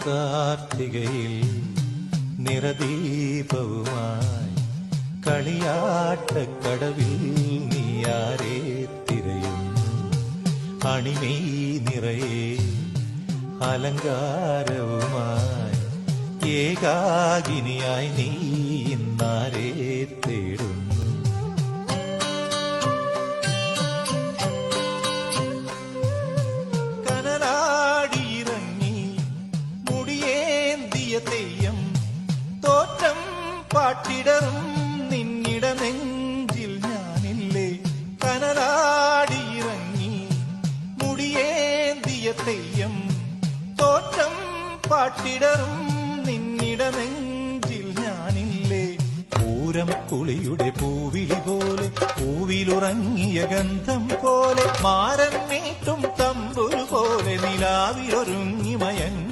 കാർത്തികയിൽ നിറദീപവുമായി കളിയാട്ടക്കടവിൽ നീയാരെ തിരയുന്നു. അണിമേയ് നിറയെ അലങ്കാരവുമായി ഏകാകിനിയായി നീ ഇന്നാരെ തേടുന്നു. കനലാടിയിറങ്ങി മുടിയേന്തിയ തെയ്യം തോറ്റം പാട്ടിടറും നിന്നിട നെഞ്ചിൽ ഞാനില്ലേ. കനലാടിയിറങ്ങി മുടിയേന്തിയ തെയ്യം തോറ്റം പാട്ടിടറും നിന്നിട നെഞ്ചിൽ ഞാനില്ലേ. പൂരം കുളിയുടെ പൂവിളി പോലെ പൂവിലുറങ്ങിയ ഗന്ധം പോലെ മാരൻ മീട്ടും തമ്പുരു പോലെ നിലാവിലൊരുങ്ങി മയങ്ങി